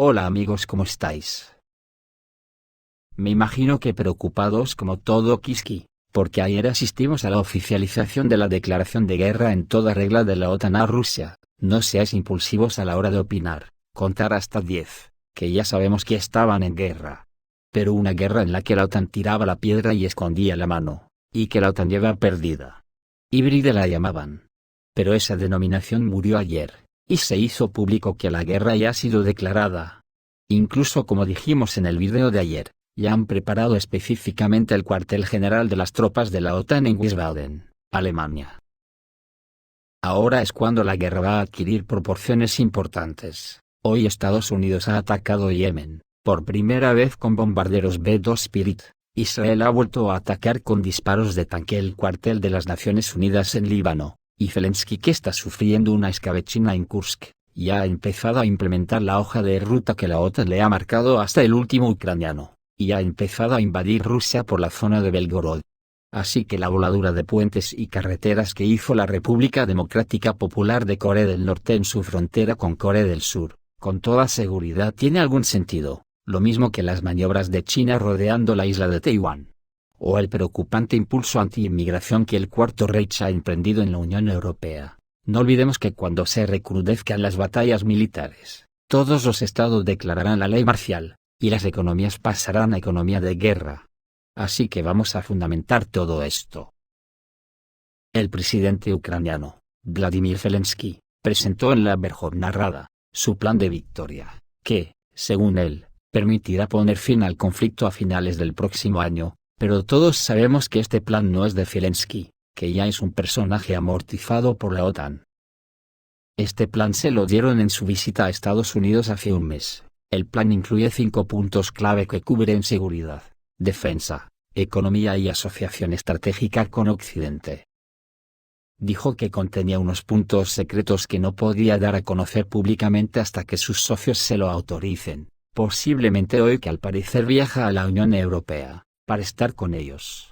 Hola amigos, ¿cómo estáis? Me imagino que preocupados como todo Kiski, porque ayer asistimos a la oficialización de la declaración de guerra en toda regla de la OTAN a Rusia. No seáis impulsivos a la hora de opinar, contar hasta 10, que ya sabemos que estaban en guerra. Pero una guerra en la que la OTAN tiraba la piedra y escondía la mano, y que la OTAN lleva perdida. Híbrida la llamaban. Pero esa denominación murió ayer, y se hizo público que la guerra ya ha sido declarada. Incluso como dijimos en el video de ayer, ya han preparado específicamente el cuartel general de las tropas de la OTAN en Wiesbaden, Alemania. Ahora es cuando la guerra va a adquirir proporciones importantes. Hoy Estados Unidos ha atacado Yemen, por primera vez con bombarderos B-2 Spirit. Israel ha vuelto a atacar con disparos de tanque el cuartel de las Naciones Unidas en Líbano, y Zelensky, que está sufriendo una escabechina en Kursk, ya ha empezado a implementar la hoja de ruta que la OTAN le ha marcado hasta el último ucraniano, y ha empezado a invadir Rusia por la zona de Belgorod. Así que la voladura de puentes y carreteras que hizo la República Democrática Popular de Corea del Norte en su frontera con Corea del Sur, con toda seguridad tiene algún sentido, lo mismo que las maniobras de China rodeando la isla de Taiwán. O el preocupante impulso anti-inmigración que el Cuarto Reich ha emprendido en la Unión Europea. No olvidemos que cuando se recrudezcan las batallas militares, todos los estados declararán la ley marcial, y las economías pasarán a economía de guerra. Así que vamos a fundamentar todo esto. El presidente ucraniano, Vladimir Zelensky, presentó en la Verkhovna Rada su plan de victoria, que, según él, permitirá poner fin al conflicto a finales del próximo año, pero todos sabemos que este plan no es de Zelensky, que ya es un personaje amortizado por la OTAN. Este plan se lo dieron en su visita a Estados Unidos hace un mes. El plan incluye 5 puntos clave que cubren seguridad, defensa, economía y asociación estratégica con Occidente. Dijo que contenía unos puntos secretos que no podía dar a conocer públicamente hasta que sus socios se lo autoricen, posiblemente hoy, que al parecer viaja a la Unión Europea, para estar con ellos.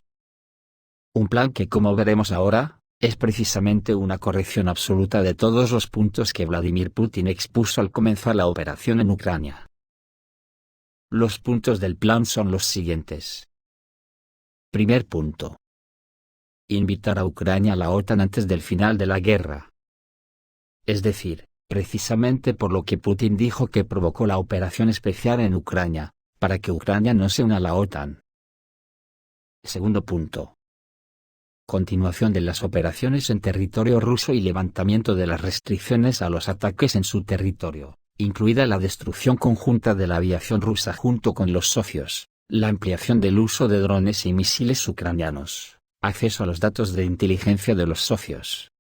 Un plan que, como veremos ahora, es precisamente una corrección absoluta de todos los puntos que Vladimir Putin expuso al comenzar la operación en Ucrania. Los puntos del plan son los siguientes. Primer punto. Invitar a Ucrania a la OTAN antes del final de la guerra. Es decir, precisamente por lo que Putin dijo que provocó la operación especial en Ucrania, para que Ucrania no se una a la OTAN. Segundo punto. Continuación de las operaciones en territorio ruso y levantamiento de las restricciones a los ataques en su territorio, incluida la destrucción conjunta de la aviación rusa junto con los socios, la ampliación del uso de drones y misiles ucranianos, acceso a los datos de inteligencia de los socios.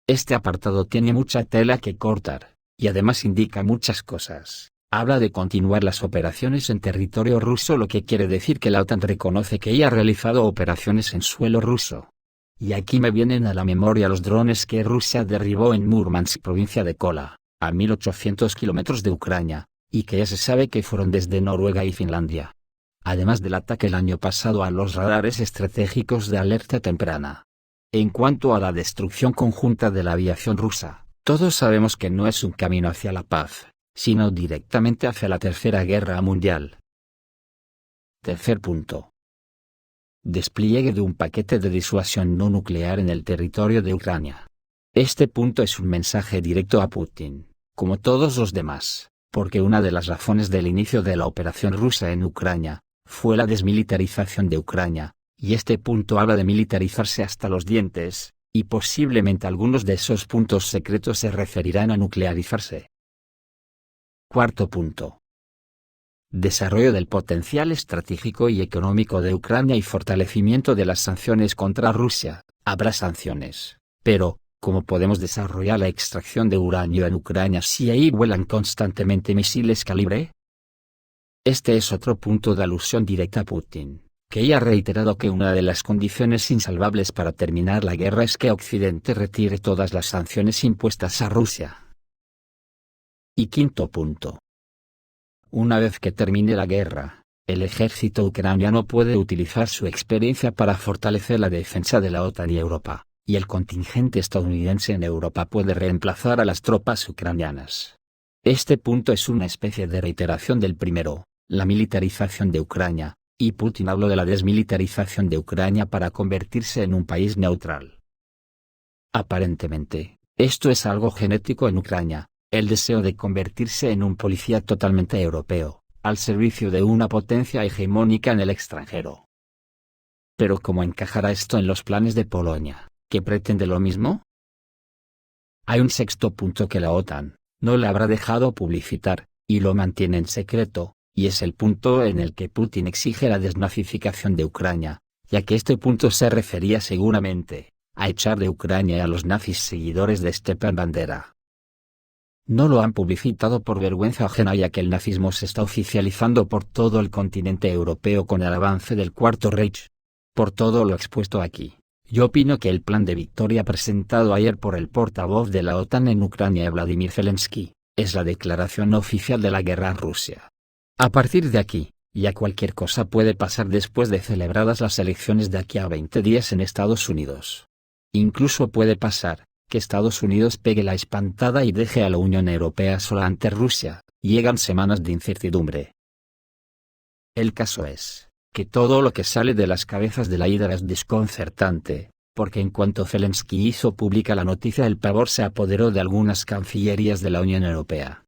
Este apartado tiene mucha tela que cortar, y además indica muchas cosas. Habla de continuar las operaciones en territorio ruso, lo que quiere decir que la OTAN reconoce que ella ha realizado operaciones en suelo ruso. Y aquí me vienen a la memoria los drones que Rusia derribó en Murmansk, provincia de Kola, a 1800 kilómetros de Ucrania, y que ya se sabe que fueron desde Noruega y Finlandia. Además del ataque el año pasado a los radares estratégicos de alerta temprana. En cuanto a la destrucción conjunta de la aviación rusa, todos sabemos que no es un camino hacia la paz, sino directamente hacia la Tercera Guerra Mundial. Tercer punto. Despliegue de un paquete de disuasión no nuclear en el territorio de Ucrania. Este punto es un mensaje directo a Putin, como todos los demás, porque una de las razones del inicio de la operación rusa en Ucrania fue la desmilitarización de Ucrania, y este punto habla de militarizarse hasta los dientes, y posiblemente algunos de esos puntos secretos se referirán a nuclearizarse. Cuarto punto. Desarrollo del potencial estratégico y económico de Ucrania y fortalecimiento de las sanciones contra Rusia. Habrá sanciones, pero, ¿cómo podemos desarrollar la extracción de uranio en Ucrania si ahí vuelan constantemente misiles calibre? Este es otro punto de alusión directa a Putin, que ya ha reiterado que una de las condiciones insalvables para terminar la guerra es que Occidente retire todas las sanciones impuestas a Rusia. Y quinto punto. Una vez que termine la guerra, el ejército ucraniano puede utilizar su experiencia para fortalecer la defensa de la OTAN y Europa, y el contingente estadounidense en Europa puede reemplazar a las tropas ucranianas. Este punto es una especie de reiteración del primero, la militarización de Ucrania, y Putin habló de la desmilitarización de Ucrania para convertirse en un país neutral. Aparentemente, esto es algo genético en Ucrania, el deseo de convertirse en un policía totalmente europeo, al servicio de una potencia hegemónica en el extranjero. Pero ¿cómo encajará esto en los planes de Polonia, que pretende lo mismo? Hay un sexto punto que la OTAN no le habrá dejado publicitar, y lo mantiene en secreto, y es el punto en el que Putin exige la desnazificación de Ucrania, ya que este punto se refería seguramente a echar de Ucrania a los nazis seguidores de Stepan Bandera. No lo han publicitado por vergüenza ajena, ya que el nazismo se está oficializando por todo el continente europeo con el avance del Cuarto Reich. Por todo lo expuesto aquí, yo opino que el plan de victoria presentado ayer por el portavoz de la OTAN en Ucrania, Vladimir Zelensky, es la declaración oficial de la guerra a Rusia. A partir de aquí, ya cualquier cosa puede pasar después de celebradas las elecciones de aquí a 20 días en Estados Unidos. Incluso puede pasar que Estados Unidos pegue la espantada y deje a la Unión Europea sola ante Rusia. Llegan semanas de incertidumbre. El caso es que todo lo que sale de las cabezas de la hidra es desconcertante, porque en cuanto Zelensky hizo pública la noticia, el pavor se apoderó de algunas cancillerías de la Unión Europea.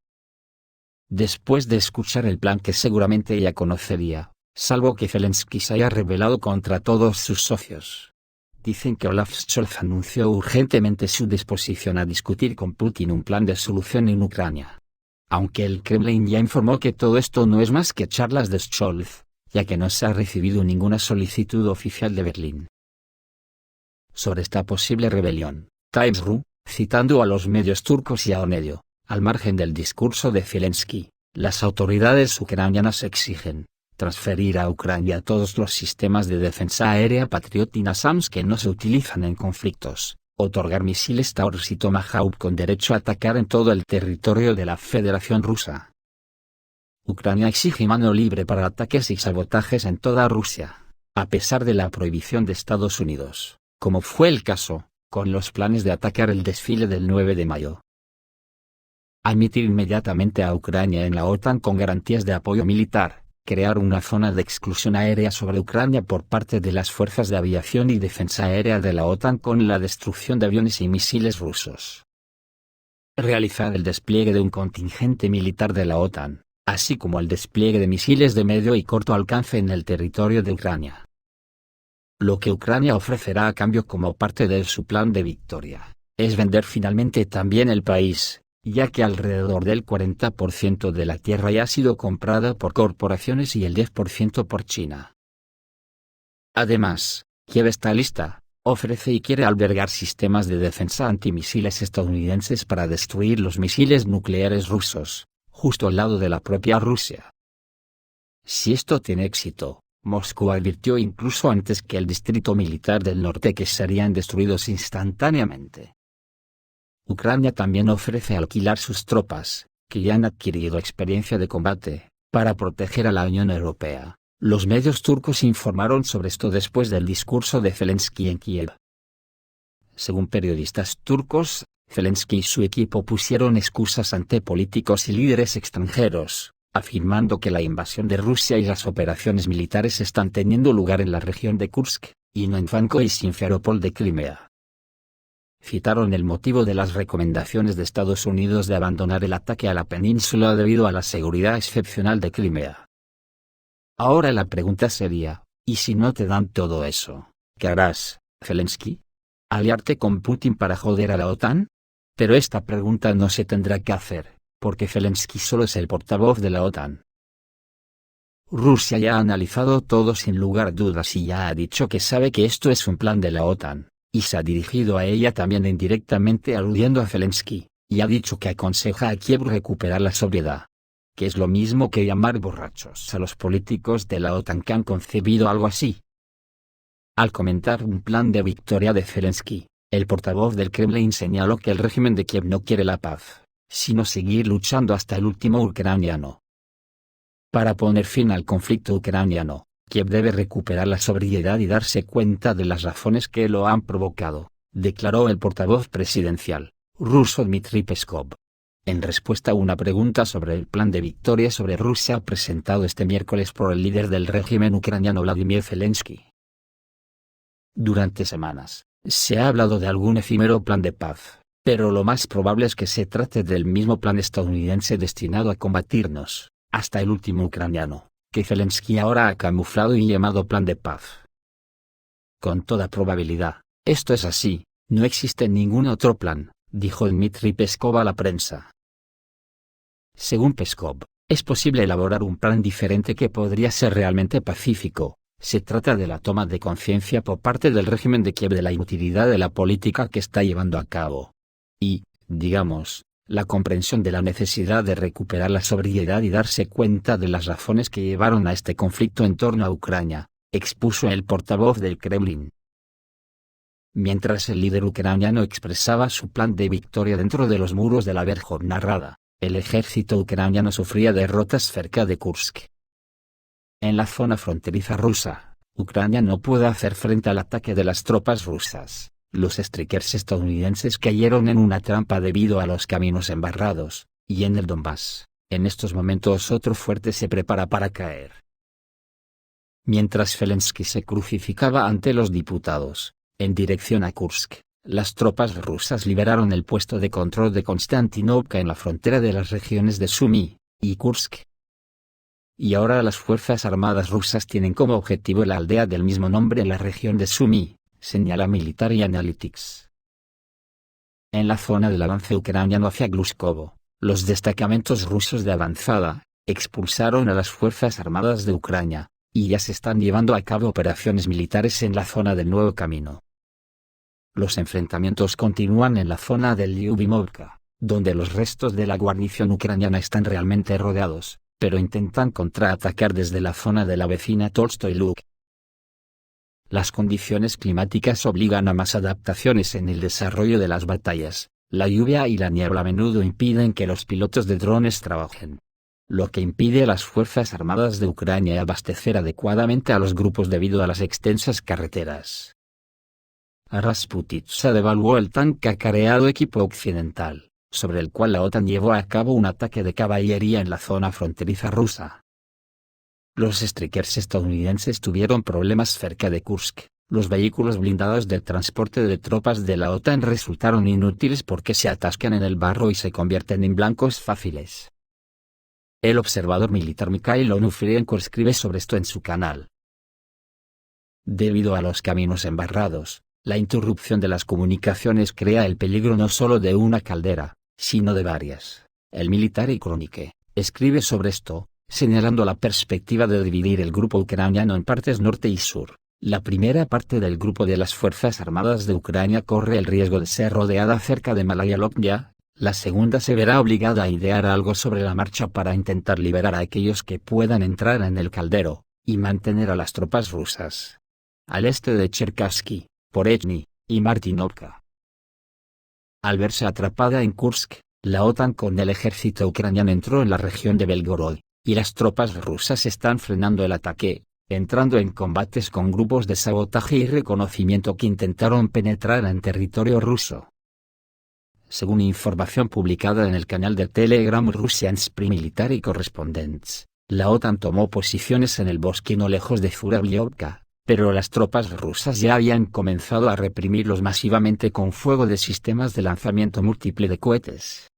Después de escuchar el plan que seguramente ella conocería, salvo que Zelensky se haya rebelado contra todos sus socios. Dicen que Olaf Scholz anunció urgentemente su disposición a discutir con Putin un plan de solución en Ucrania. Aunque el Kremlin ya informó que todo esto no es más que charlas de Scholz, ya que no se ha recibido ninguna solicitud oficial de Berlín. Sobre esta posible rebelión, Times.ru, citando a los medios turcos y a Onedio, al margen del discurso de Zelensky, las autoridades ucranianas exigen transferir a Ucrania todos los sistemas de defensa aérea Patriot y NASAMS que no se utilizan en conflictos, otorgar misiles Taurus y Tomahawk con derecho a atacar en todo el territorio de la Federación Rusa. Ucrania exige mano libre para ataques y sabotajes en toda Rusia, a pesar de la prohibición de Estados Unidos, como fue el caso con los planes de atacar el desfile del 9 de mayo. Admitir inmediatamente a Ucrania en la OTAN con garantías de apoyo militar, crear una zona de exclusión aérea sobre Ucrania por parte de las fuerzas de aviación y defensa aérea de la OTAN con la destrucción de aviones y misiles rusos. Realizar el despliegue de un contingente militar de la OTAN, así como el despliegue de misiles de medio y corto alcance en el territorio de Ucrania. Lo que Ucrania ofrecerá a cambio como parte de su plan de victoria, es vender finalmente también el país, ya que alrededor del 40% de la tierra ya ha sido comprada por corporaciones y el 10% por China. Además, Kiev está lista, ofrece y quiere albergar sistemas de defensa antimisiles estadounidenses para destruir los misiles nucleares rusos, justo al lado de la propia Rusia. Si esto tiene éxito, Moscú advirtió incluso antes que el distrito militar del norte que serían destruidos instantáneamente. Ucrania también ofrece alquilar sus tropas, que ya han adquirido experiencia de combate, para proteger a la Unión Europea. Los medios turcos informaron sobre esto después del discurso de Zelensky en Kiev. Según periodistas turcos, Zelensky y su equipo pusieron excusas ante políticos y líderes extranjeros, afirmando que la invasión de Rusia y las operaciones militares están teniendo lugar en la región de Kursk, y no en Vanko y Simferopol de Crimea. Citaron el motivo de las recomendaciones de Estados Unidos de abandonar el ataque a la península debido a la seguridad excepcional de Crimea. Ahora la pregunta sería, ¿y si no te dan todo eso, qué harás, Zelensky? ¿Aliarte con Putin para joder a la OTAN? Pero esta pregunta no se tendrá que hacer, porque Zelensky solo es el portavoz de la OTAN. Rusia ya ha analizado todo sin lugar a dudas y ya ha dicho que sabe que esto es un plan de la OTAN. Y se ha dirigido a ella también indirectamente aludiendo a Zelensky, y ha dicho que aconseja a Kiev recuperar la sobriedad. Que es lo mismo que llamar borrachos a los políticos de la OTAN que han concebido algo así. Al comentar un plan de victoria de Zelensky, el portavoz del Kremlin señaló que el régimen de Kiev no quiere la paz, sino seguir luchando hasta el último ucraniano. Para poner fin al conflicto ucraniano, Kiev debe recuperar la sobriedad y darse cuenta de las razones que lo han provocado, declaró el portavoz presidencial ruso Dmitry Peskov. en respuesta a una pregunta sobre el plan de victoria sobre Rusia presentado este miércoles por el líder del régimen ucraniano Vladimir Zelensky. Durante semanas, se ha hablado de algún efímero plan de paz, pero lo más probable es que se trate del mismo plan estadounidense destinado a combatirnos, hasta el último ucraniano, que Zelensky ahora ha camuflado y llamado plan de paz. Con toda probabilidad, esto es así, no existe ningún otro plan, dijo Dmitry Peskov a la prensa. Según Peskov, es posible elaborar un plan diferente que podría ser realmente pacífico. Se trata de la toma de conciencia por parte del régimen de Kiev de la inutilidad de la política que está llevando a cabo. Y, digamos, la comprensión de la necesidad de recuperar la sobriedad y darse cuenta de las razones que llevaron a este conflicto en torno a Ucrania, expuso el portavoz del Kremlin. Mientras el líder ucraniano expresaba su plan de victoria dentro de los muros de la Verkhovna Rada, el ejército ucraniano sufría derrotas cerca de Kursk. En la zona fronteriza rusa, Ucrania no puede hacer frente al ataque de las tropas rusas. Los strikers estadounidenses cayeron en una trampa debido a los caminos embarrados, y en el Donbass, en estos momentos otro fuerte se prepara para caer. Mientras Zelensky se crucificaba ante los diputados, en dirección a Kursk, las tropas rusas liberaron el puesto de control de Konstantinovka en la frontera de las regiones de Sumy y Kursk. Y ahora las Fuerzas Armadas rusas tienen como objetivo la aldea del mismo nombre en la región de Sumy, señala Military Analytics. En la zona del avance ucraniano hacia Gluskovo, los destacamentos rusos de avanzada expulsaron a las Fuerzas Armadas de Ucrania, y ya se están llevando a cabo operaciones militares en la zona del Nuevo Camino. Los enfrentamientos continúan en la zona de Lyubimovka, donde los restos de la guarnición ucraniana están realmente rodeados, pero intentan contraatacar desde la zona de la vecina Tolstoy Luk. Las condiciones climáticas obligan a más adaptaciones en el desarrollo de las batallas. La lluvia y la niebla a menudo impiden que los pilotos de drones trabajen, lo que impide a las Fuerzas Armadas de Ucrania abastecer adecuadamente a los grupos debido a las extensas carreteras. Rasputitsa devaluó el tan cacareado equipo occidental, sobre el cual la OTAN llevó a cabo un ataque de caballería en la zona fronteriza rusa. Los strikers estadounidenses tuvieron problemas cerca de Kursk. Los vehículos blindados de transporte de tropas de la OTAN resultaron inútiles porque se atascan en el barro y se convierten en blancos fáciles. El observador militar Mikhail Onufrienko escribe sobre esto en su canal. Debido a los caminos embarrados, la interrupción de las comunicaciones crea el peligro no solo de una caldera, sino de varias. El Military Chronicle escribe sobre esto, señalando la perspectiva de dividir el grupo ucraniano en partes norte y sur. La primera parte del grupo de las Fuerzas Armadas de Ucrania corre el riesgo de ser rodeada cerca de Malaya-Lopnya, la segunda se verá obligada a idear algo sobre la marcha para intentar liberar a aquellos que puedan entrar en el caldero, y mantener a las tropas rusas al este de Cherkasky, Porechny y Martinovka. Al verse atrapada en Kursk, la OTAN con el ejército ucraniano entró en la región de Belgorod, y las tropas rusas están frenando el ataque, entrando en combates con grupos de sabotaje y reconocimiento que intentaron penetrar en territorio ruso. Según información publicada en el canal de Telegram Russian Spring Military Correspondents, la OTAN tomó posiciones en el bosque no lejos de Zurabliovka, pero las tropas rusas ya habían comenzado a reprimirlos masivamente con fuego de sistemas de lanzamiento múltiple de cohetes.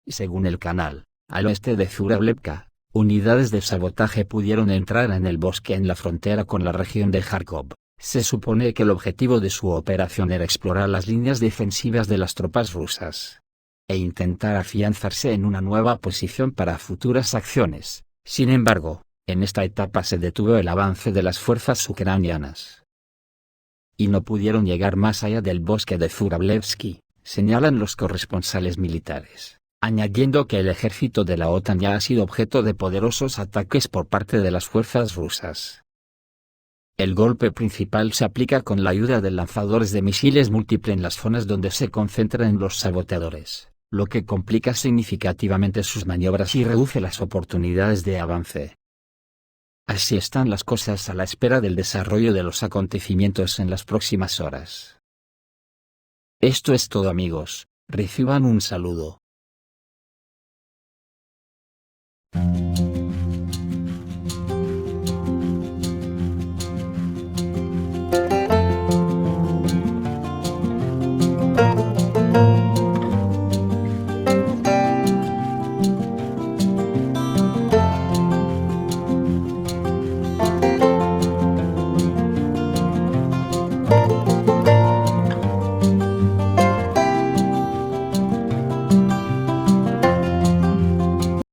Según el canal, al oeste de Zurablevka, unidades de sabotaje pudieron entrar en el bosque en la frontera con la región de Kharkov. Se supone que el objetivo de su operación era explorar las líneas defensivas de las tropas rusas e intentar afianzarse en una nueva posición para futuras acciones. Sin embargo, en esta etapa se detuvo el avance de las fuerzas ucranianas y no pudieron llegar más allá del bosque de Zurablevsky, señalan los corresponsales militares, añadiendo que el ejército de la OTAN ya ha sido objeto de poderosos ataques por parte de las fuerzas rusas. El golpe principal se aplica con la ayuda de lanzadores de misiles múltiples en las zonas donde se concentran los saboteadores, lo que complica significativamente sus maniobras y reduce las oportunidades de avance. Así están las cosas a la espera del desarrollo de los acontecimientos en las próximas horas. Esto es todo, amigos, reciban un saludo.